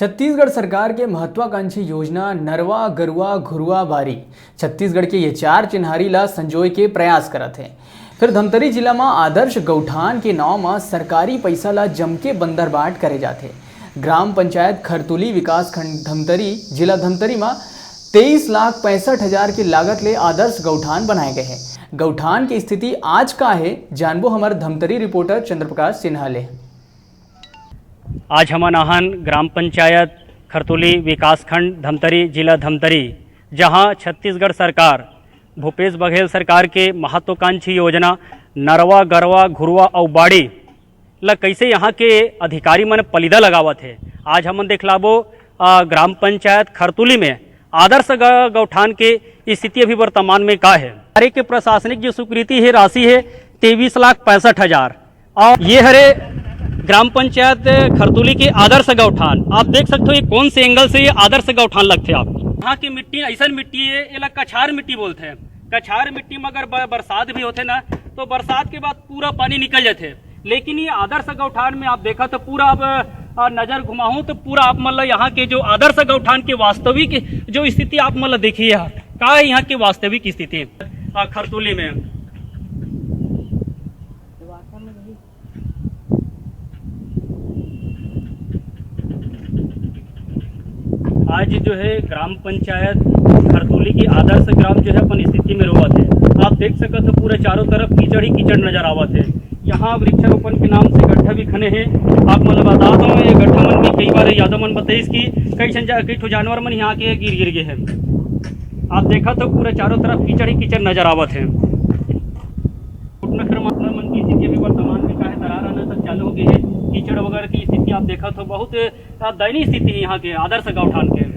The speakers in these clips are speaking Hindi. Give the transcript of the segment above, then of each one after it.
छत्तीसगढ़ सरकार के महत्वाकांक्षी योजना नरवा गरुवा घुरुवा बारी छत्तीसगढ़ के ये चार चिन्हारी ला संजोए के प्रयास करत है। फिर धमतरी जिला में आदर्श गौठान के नाव में सरकारी पैसा ला जम के बंदरबाट करे जाते। ग्राम पंचायत खरतुली विकास खंड धमतरी जिला धमतरी में 23,65,000 की लागत ले आदर्श गौठान बनाए गए हैं। गौठान की स्थिति आज का है जानबो हमारे धमतरी रिपोर्टर चंद्रप्रकाश सिन्हा ले। आज हम आहान ग्राम पंचायत खरतुली विकासखंड धमतरी जिला धमतरी, जहां छत्तीसगढ़ सरकार भूपेश बघेल सरकार के महत्वाकांक्षी योजना नरवा गरवा घुरवा और बाड़ी ल कैसे यहाँ के अधिकारी मन पलिदा लगावत है। आज हम देखलाबो ग्राम पंचायत खरतुली में आदर्श गौठान के स्थिति अभी वर्तमान में का है। कार्य के प्रशासनिक जो स्वीकृति है राशि है 23,65,000 और ये हरे ग्राम पंचायत खरतुली के आदर्श गौठान। आप देख सकते हो ये कौन से एंगल से ये आदर्श गौठान लगते हैं। आप यहाँ की मिट्टी ऐसा मिट्टी है, ये कछार मिट्टी बोलते हैं। कछार मिट्टी में अगर बरसात भी होते ना तो बरसात के बाद पूरा पानी निकल जाते। लेकिन ये आदर्श गौठान में आप देखा तो पूरा अब नजर घुमाऊं तो पूरा आप मतलब यहाँ के जो आदर्श गौठान के वास्तविक जो स्थिति आप मतलब देखिए का है यहाँ की वास्तविक स्थिति खरतुली में। आज जो है ग्राम पंचायत खरतुली की आदर्श ग्राम जो है अपन स्थिति में रोवत है। आप देख सकते हो पूरे चारों तरफ कीचड़ ही कीचड़ नजर आवत है। यहाँ वृक्षारोपण के नाम से गड्ढा भी खने हैं। आप मतलब बता दो ये गड्ढा मन भी कई बार यादव मन बताइस कि कई ठो जानवर मन यहाँ के गिर गए हैं। आप देखा तो पूरे चारों तरफ कीचड़ ही कीचड़ नजर आवत है। मन की स्थिति अभी वर्तमान में का है, दरार आना सब चालू हो गई है। कीचड़ वगैरह की स्थिति आप देखा तो बहुत दयनीय स्थिति है यहाँ के आदर्श गौठान के।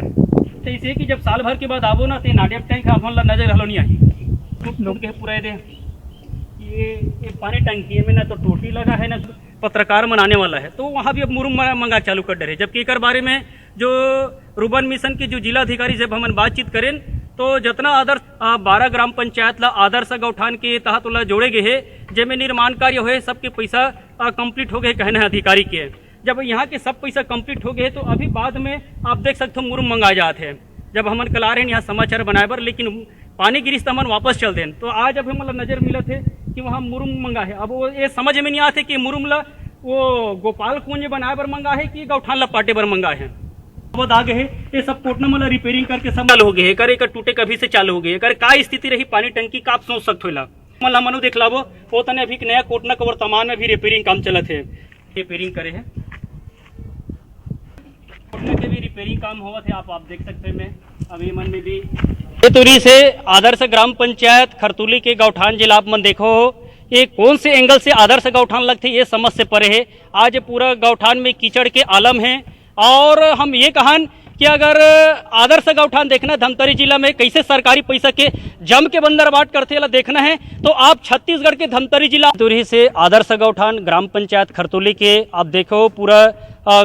तो इसे कि जब साल भर के बाद आवो ना तो नाटिक टैंक अपन नजर हलो नहीं आई लोग के पूरा दे ये पानी टंकी में ना तो टोटी लगा है ना पत्रकार मनाने वाला है। तो वहाँ भी अब मुरुम मंगा चालू कर दे रहे। जबकि एक बारे में जो रुबन मिशन के जो जिला अधिकारी जब हम बातचीत करें तो जितना आदर्श 12 ग्राम पंचायत ला आदर्श गौठान के तहत ला जोड़े गए है, जिसमें निर्माण कार्य हुए सबके पैसा कंप्लीट हो गए कहने हैं अधिकारी के। जब यहाँ के सब पैसा कंप्लीट हो गए तो अभी बाद में आप देख सकते हो मुरुम मंगाए जाते हैं। जब हमन कला रहे हैं यहाँ समाचार बनाए बर, लेकिन पानी गिरिस तो हमन वापस चल दें। तो आज अभी मतलब नजर मिला थे कि वहाँ मुरुम मंगा है। अब वो ये समझ में नहीं आते कि मुरुम ला वो गोपाल कुंज बनाए बर मंगा है कि गौठान ला पाटे बर मंगा है। बहुत आगे है ये सब कोटना मतलब रिपेयरिंग करके सब चालू हो गए है। करे टूटे कभी से चालू हो गए। करे का स्थिति रही पानी टंकी का आप सोच सकते हो। मतलब मनु देख लाबो वो तने अभी नया कोटना का वर्तमान में भी रिपेयरिंग काम चलत है। रिपेयरिंग करे है कोटना के भी रिपेयरिंग काम हुआ थे। आप देख सकते हैं। मैं अभी मन में भी तुरी से आदर्श ग्राम पंचायत खरतुली के गौठान जिला आप मन देखो ये कौन से एंगल से आदर्श गौठान लगते ये समझ से परे है। आज पूरा गौठान में कीचड़ के आलम है। और हम ये कहन कि अगर आदर्श गौठान देखना धमतरी जिला में कैसे सरकारी पैसा के जम के बंदरबाट करते ला देखना है तो आप छत्तीसगढ़ के धमतरी जिला दूरी से आदर्श गौठान ग्राम पंचायत खरतुली के आप देखो पूरा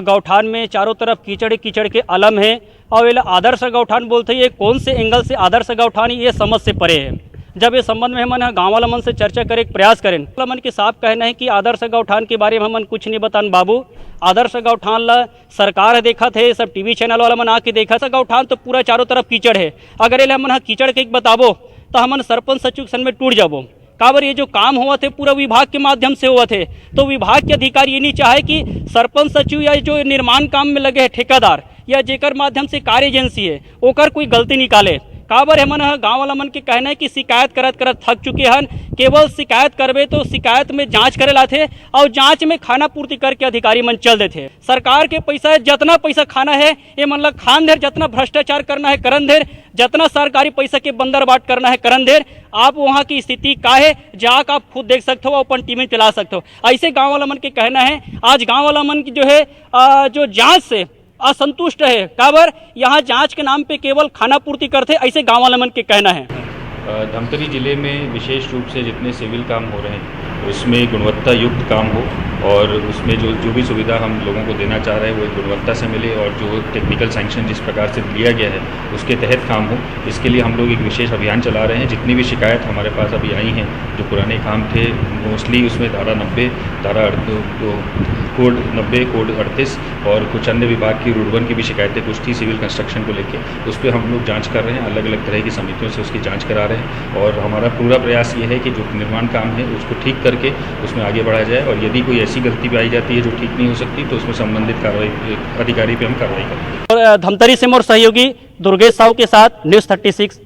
गौठान में चारों तरफ कीचड़ कीचड़ के आलम है। और ये आदर्श गौठान बोलते ये कौन से एंगल से आदर्श गौठान ये समझ से परे है। जब ये संबंध में हम गाँव वाला मन से चर्चा करे प्रयास करें मन के साफ कहना है कि आदर्श गौठान के बारे में हम कुछ नहीं बतान बाबू। आदर्श गौठान ला सरकार देखा थे, सब टीवी चैनल वाला मन आके देखा था। गौठान तो पूरा चारों तरफ कीचड़ है। अगर ये हमन कीचड़ के बताबो तो हमन सरपंच सचिव सन में टूट जाबो। काबर ये जो काम हुआ थे पूरा विभाग के माध्यम से हुआ थे। तो विभाग के अधिकारी ये नहीं चाहे कि सरपंच सचिव या जो निर्माण काम में लगे है ठेकेदार या जेकर माध्यम से कार्य एजेंसी है ओकर कोई गलती निकाले। काबर हमन गाँव वाला मन के कहना है कि शिकायत करत करत थक चुके हैं। केवल शिकायत करबे तो शिकायत में जांच करे लाथे और जांच में खाना पूर्ति करके अधिकारी मन चल देते। सरकार के पैसा है, जितना पैसा खाना है ये मतलब खान देर, जितना भ्रष्टाचार करना है करन देर, जितना सरकारी पैसा के बंदरबाट करना है करन देर। आप वहाँ की स्थिति का है जाकर आप खुद देख सकते हो, अपन टीमें चला सकते हो। ऐसे गाँव वाला मन के कहना है। आज गाँव वाला मन की जो है जो जाँच से असंतुष्ट है। काबर यहाँ जांच के नाम पे केवल खाना पूर्ति करते, ऐसे गाँव वाले मन के कहना है। धमतरी जिले में विशेष रूप से जितने सिविल काम हो रहे हैं उसमें गुणवत्ता युक्त काम हो और उसमें जो भी सुविधा हम लोगों को देना चाह रहे हैं वो एक गुणवत्ता से मिले और जो टेक्निकल सैंक्शन जिस प्रकार से लिया गया है उसके तहत काम हो। इसके लिए हम लोग एक विशेष अभियान चला रहे हैं। जितनी भी शिकायत हमारे पास अभी आई हैं जो पुराने काम थे मोस्टली उसमें धारा 90, धारा कोड 90, कोड 38 और कुछ अन्य विभाग की रुड़वन की भी शिकायतें कुछ थी सिविल कंस्ट्रक्शन को लेके, उस पर हम लोग जांच कर रहे हैं, अलग अलग तरह की समितियों से उसकी जांच करा रहे हैं और हमारा पूरा प्रयास ये है कि जो निर्माण काम है उसको ठीक करके उसमें आगे बढ़ाया जाए और यदि कोई ऐसी गलती पाई जाती है जो ठीक नहीं हो सकती तो उसमें संबंधित कार्रवाई अधिकारी पे हम कार्रवाई करेंगे। और धमतरी से मोर सहयोगी दुर्गेश साहू के साथ न्यूज़ 36।